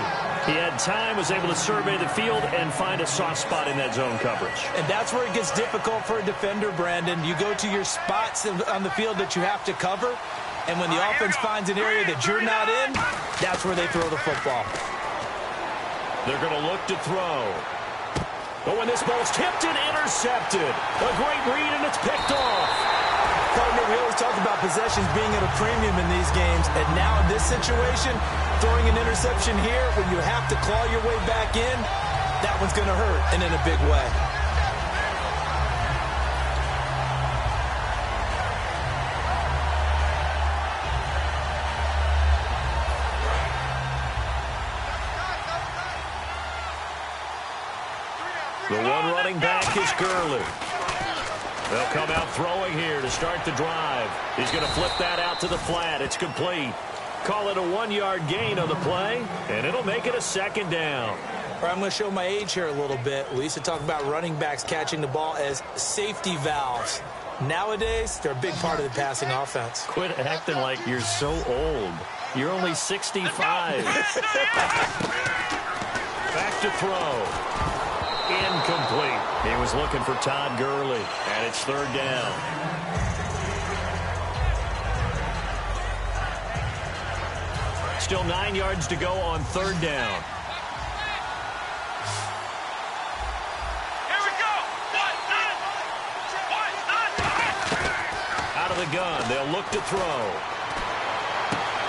He had time, was able to survey the field and find a soft spot in that zone coverage. And that's where it gets difficult for a defender, Brandon. You go to your spots on the field that you have to cover, and when the offense finds an area that you're not in, that's where they throw the football. They're going to look to throw. But when this ball's tipped and intercepted, a great read, and it's picked off. Partner, we always talk about possessions being at a premium in these games, and now in this situation, throwing an interception here when you have to claw your way back in, that one's going to hurt, and in a big way. The one running back is Gurley. They'll come out throwing here to start the drive. He's going to flip that out to the flat. It's complete. Call it a 1-yard gain on the play, and it'll make it a second down. Or I'm going to show my age here a little bit. We used to talk about running backs catching the ball as safety valves. Nowadays, they're a big part of the passing offense. Quit acting like you're so old. You're only 65. Back to throw. Incomplete. He was looking for Todd Gurley, and it's third down. Still 9 yards to go on third down. Out of the gun, they'll look to throw.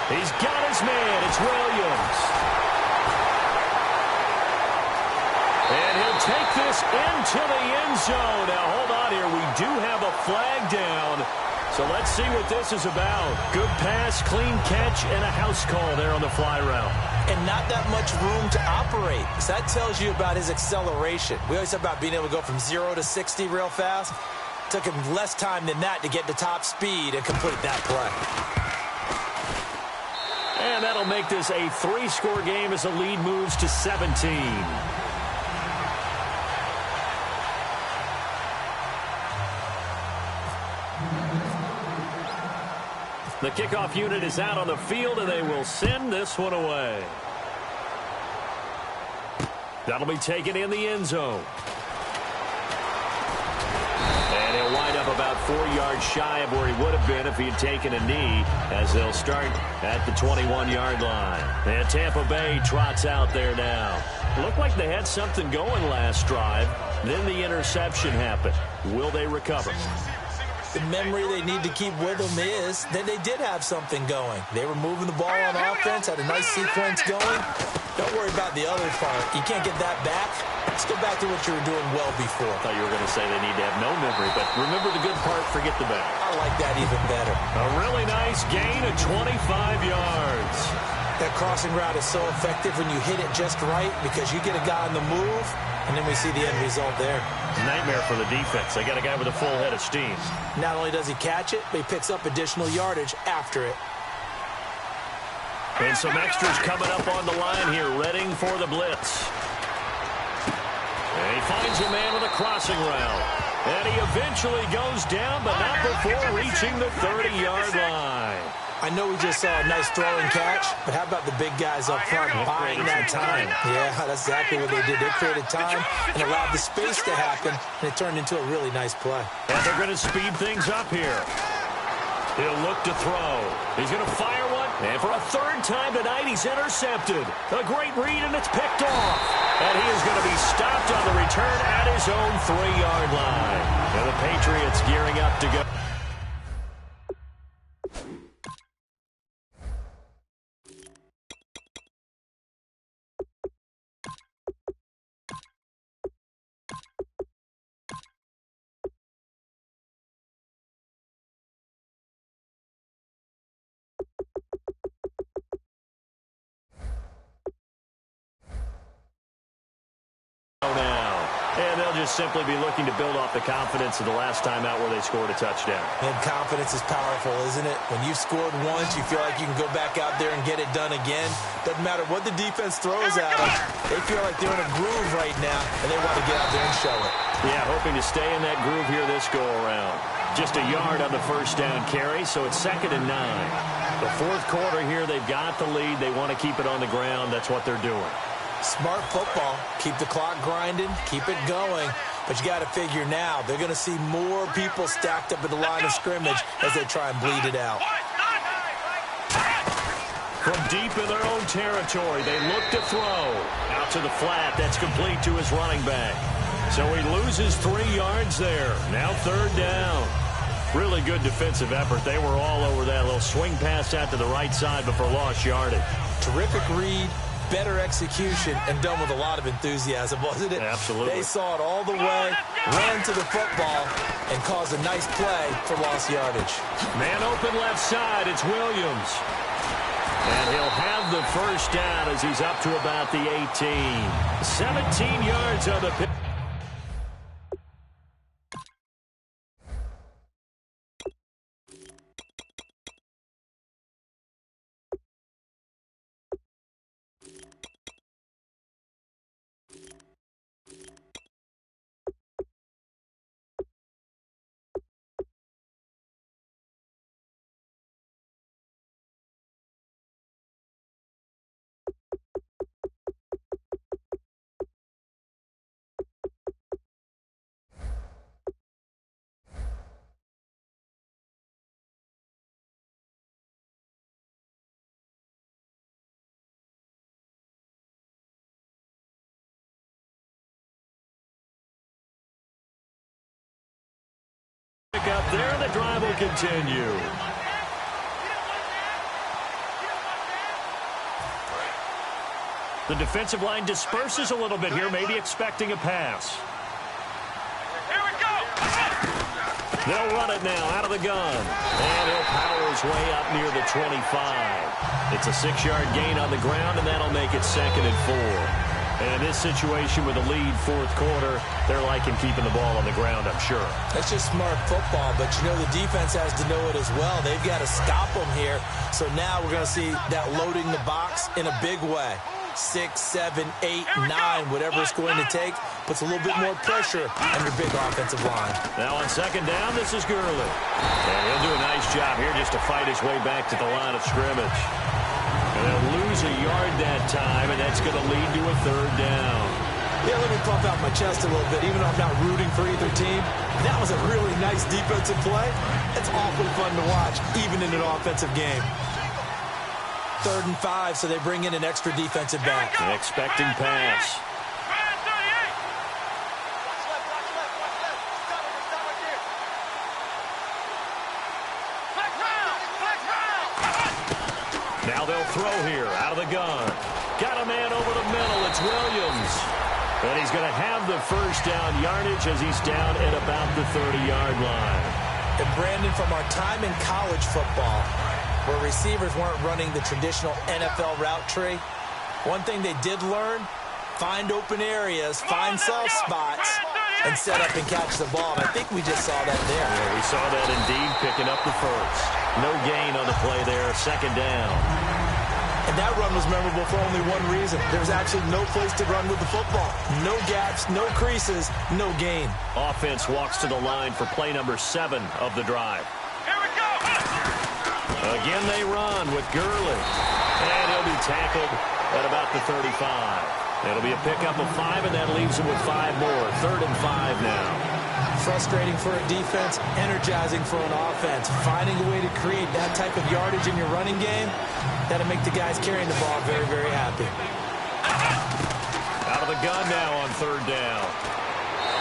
He's got his man. It's Williams. And he'll take this into the end zone. Now, hold on here. We do have a flag down. So let's see what this is about. Good pass, clean catch, and a house call there on the fly route. And not that much room to operate. So that tells you about his acceleration. We always talk about being able to go from 0 to 60 real fast. Took him less time than that to get to top speed and complete that play. And that'll make this a 3-score game as the lead moves to 17. The kickoff unit is out on the field, and they will send this one away. That'll be taken in the end zone. And he'll wind up about 4 yards shy of where he would have been if he had taken a knee, as they'll start at the 21-yard line. And Tampa Bay trots out there now. Looked like they had something going last drive. Then the interception happened. Will they recover? The memory they need to keep with them is that they did have something going. They were moving the ball on offense, had a nice sequence going. Don't worry about the other part. You can't get that back. Let's go back to what you were doing well before. I thought you were going to say they need to have no memory, but remember the good part, forget the bad. I like that even better. A really nice gain of 25 yards. That crossing route is so effective when you hit it just right because you get a guy on the move, and then we see the end result there. Nightmare for the defense. They got a guy with a full head of steam. Not only does he catch it, but he picks up additional yardage after it. And some extras coming up on the line here, readying for the blitz. And he finds a man with a crossing route. And he eventually goes down, but not before reaching the 30-yard line. I know we just saw a nice throwing catch, but how about the big guys up front buying that time? Yeah, that's exactly what they did. They created time and allowed the space to happen, and it turned into a really nice play. And they're going to speed things up here. He'll look to throw. He's going to fire one, and for a third time tonight, he's intercepted. A great read, and it's picked off. And he is going to be stopped on the return at his own 3-yard line. And the Patriots gearing up to go. And they'll just simply be looking to build off the confidence of the last time out where they scored a touchdown. And confidence is powerful, isn't it? When you've scored once, you feel like you can go back out there and get it done again. Doesn't matter what the defense throws at them. They feel like they're in a groove right now, and they want to get out there and show it. Yeah, hoping to stay in that groove here this go-around. Just a yard on the first down carry, so it's 2nd and 9. The fourth quarter here, they've got the lead. They want to keep it on the ground. That's what they're doing. Smart football. Keep the clock grinding. Keep it going. But you got to figure now, they're going to see more people stacked up at the line of scrimmage as they try and bleed it out. From deep in their own territory, they look to throw. Out to the flat. That's complete to his running back. So he loses 3 yards there. Now 3rd down. Really good defensive effort. They were all over that little swing pass out to the right side before lost yardage. Terrific read. Better execution, and done with a lot of enthusiasm, wasn't it? Absolutely. They saw it all the way, ran to the football, and caused a nice play for lost yardage. Man open left side, it's Williams. And he'll have the first down as he's up to about the 18. 17 yards on the pitch. Up there, the drive will continue. The defensive line disperses a little bit here, maybe expecting a pass. Here we go. They'll run it now out of the gun. And he'll power his way up near the 25. It's a 6-yard gain on the ground, and that'll make it 2nd and 4. And in this situation with a lead fourth quarter, they're liking keeping the ball on the ground, I'm sure. That's just smart football, but you know the defense has to know it as well. They've got to stop them here. So now we're going to see that loading the box in a big way. 6, 7, 8, 9, whatever it's going to take, puts a little bit more pressure on your big offensive line. Now on 2nd down, this is Gurley. And he'll do a nice job here just to fight his way back to the line of scrimmage. And they'll lose a yard that time, and that's going to lead to a 3rd down. Yeah, let me pump out my chest a little bit. Even though I'm not rooting for either team, that was a really nice defensive play. It's awfully fun to watch, even in an offensive game. 3rd and 5, so they bring in an extra defensive back. An expecting pass. Now they'll throw here out of the gun. Got a man over the middle. It's Williams. And he's going to have the 1st down yardage as he's down at about the 30-yard line. And Brandon, from our time in college football, where receivers weren't running the traditional NFL route tree, one thing they did learn, find open areas, find soft spots, and set up and catch the ball. And I think we just saw that there. Yeah, we saw that indeed, picking up the 1st. No gain on the play there, 2nd down. And that run was memorable for only one reason. There's actually no place to run with the football. No gaps, no creases, no gain. Offense walks to the line for play number 7 of the drive. Here we go. Again, they run with Gurley. And he'll be tackled at about the 35. It'll be a pickup of 5, and that leaves him with 5 more. 3rd and 5 now. Frustrating for a defense, energizing for an offense. Finding a way to create that type of yardage in your running game, that'll make the guys carrying the ball very, very happy. Out of the gun now on 3rd down.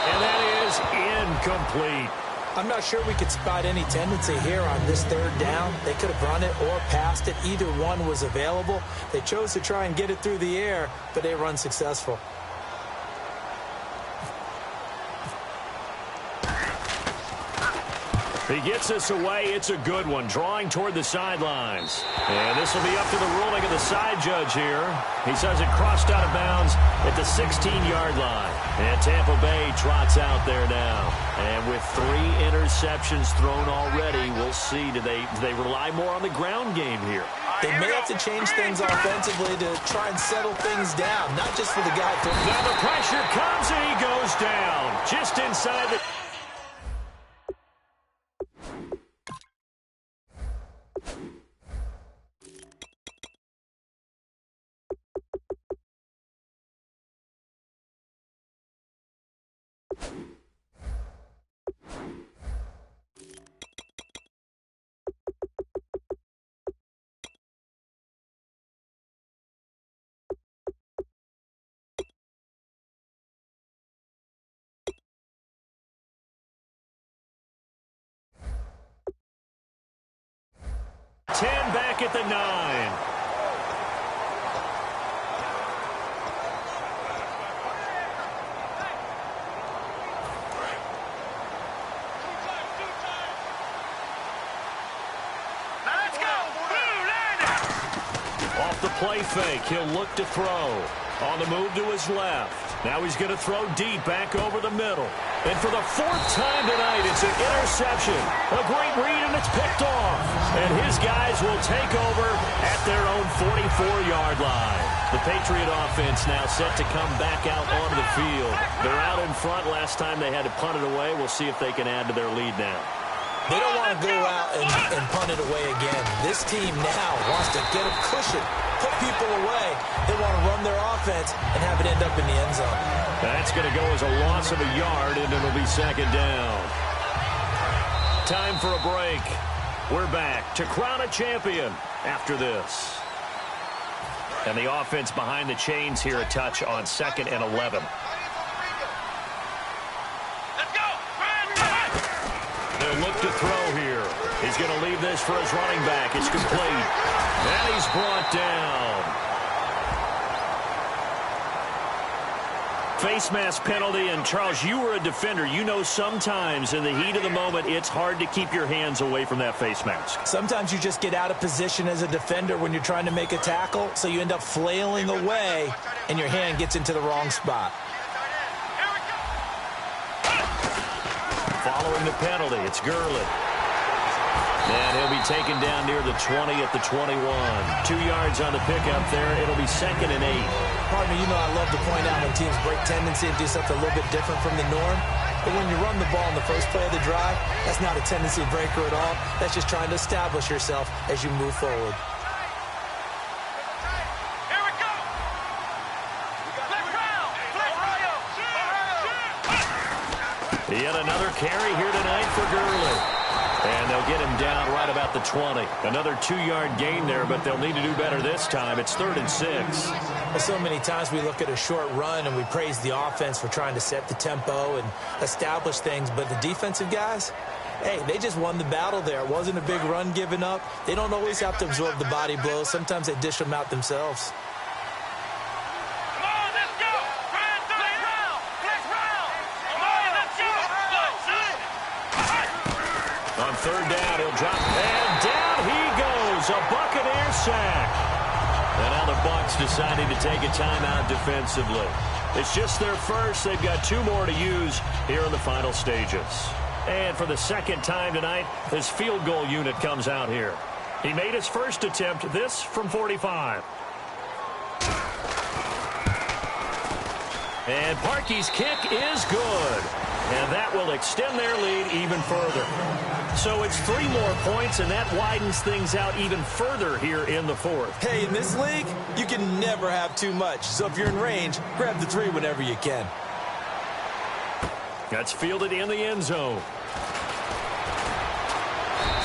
And that is incomplete. I'm not sure we could spot any tendency here on this 3rd down. They could have run it or passed it. Either one was available. They chose to try and get it through the air, but they were unsuccessful. He gets this away. It's a good one. Drawing toward the sidelines. And this will be up to the ruling of the side judge here. He says it crossed out of bounds at the 16-yard line. And Tampa Bay trots out there now. And with 3 interceptions thrown already, we'll see. Do they rely more on the ground game here? They may have to change things offensively to try and settle things down, not just for the guy. Now the pressure comes, and he goes down just inside the... Back at the 9. Let's go. Off the play fake, he'll look to throw. On the move to his left. Now he's going to throw deep back over the middle. And for the 4th time tonight, it's an interception. A great read, and it's picked off. And his guys will take over at their own 44-yard line. The Patriot offense now set to come back out onto the field. They're out in front. Last time they had to punt it away. We'll see if they can add to their lead now. They don't want to go out and punt it away again. This team now wants to get a cushion, put people away. They want to run their offense and have it end up in the end zone. That's going to go as a loss of a yard, and it'll be second down. Time for a break. We're back to crown a champion after this. And the offense behind the chains here, a touch on 2nd and 11. They'll look to throw here. He's going to leave this for his running back. It's complete. And he's brought down. Face mask penalty, and Charles, you were a defender. You know sometimes in the heat of the moment, it's hard to keep your hands away from that face mask. Sometimes you just get out of position as a defender when you're trying to make a tackle, so you end up flailing away, and your hand gets into the wrong spot. Following the penalty, it's Gurley. And he'll be taken down near the 20 at the 21. 2 yards on the pickup there. It'll be 2nd and 8. Partner, you know I love to point out when teams break tendency and do something a little bit different from the norm. But when you run the ball in the first play of the drive, that's not a tendency breaker at all. That's just trying to establish yourself as you move forward. Here we go. Yet another carry here tonight for Gurley. And they'll get him down right about the 20. Another 2-yard gain there, but they'll need to do better this time. It's 3rd and 6. Well, so many times we look at a short run and we praise the offense for trying to set the tempo and establish things. But the defensive guys, hey, they just won the battle there. It wasn't a big run given up. They don't always have to absorb the body blows. Sometimes they dish them out themselves. On 3rd down, he'll drop, and down he goes, a Buccaneer sack. And now the Bucs deciding to take a timeout defensively. It's just their first. They've got 2 more to use here in the final stages. And for the 2nd time tonight, his field goal unit comes out here. He made his first attempt, this from 45. And Parkey's kick is good. And that will extend their lead even further. So it's 3 more points, and that widens things out even further here in the 4th. Hey, in this league, you can never have too much. So if you're in range, grab the 3 whenever you can. That's fielded in the end zone.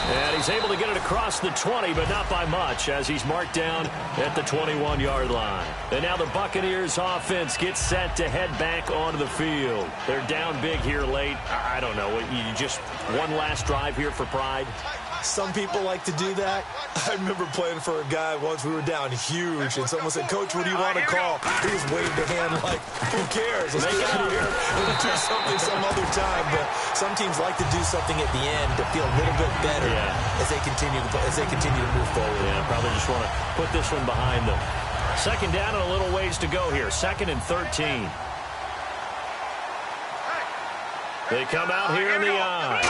And he's able to get it across the 20, but not by much, as he's marked down at the 21-yard line. And now the Buccaneers offense gets set to head back onto the field. They're down big here late. I don't know. You just one last drive here for pride? Some people like to do that. I remember playing for a guy once. We were down huge, and someone said, "Coach, what do you want to call?" He just waved a hand like, "Who cares? Let's get out of here. We'll do something some other time." But some teams like to do something at the end to feel a little bit better as they continue to move forward. Yeah, probably just want to put this one behind them. 2nd down and a little ways to go here. 2nd and 13. They come out here in the eye.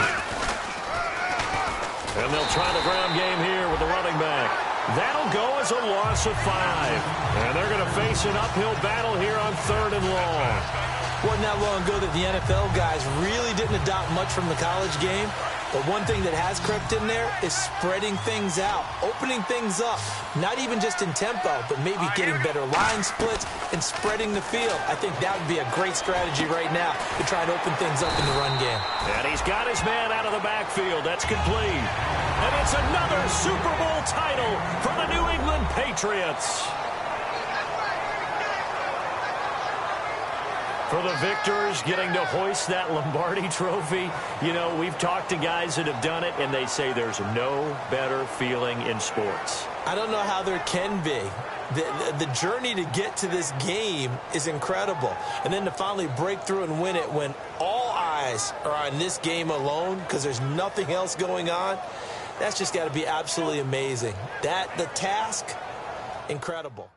And they'll try the ground game here with the running back. That'll go as a loss of 5. And they're going to face an uphill battle here on 3rd and long. Wasn't that long ago that the NFL guys really didn't adopt much from the college game. But one thing that has crept in there is spreading things out, opening things up, not even just in tempo, but maybe getting better line splits and spreading the field. I think that would be a great strategy right now to try and open things up in the run game. And he's got his man out of the backfield. That's complete. And it's another Super Bowl title for the New England Patriots. For the victors getting to hoist that Lombardi trophy, you know, we've talked to guys that have done it, and they say there's no better feeling in sports. I don't know how there can be. The journey to get to this game is incredible. And then to finally break through and win it when all eyes are on this game alone because there's nothing else going on, that's just got to be absolutely amazing. The task, incredible.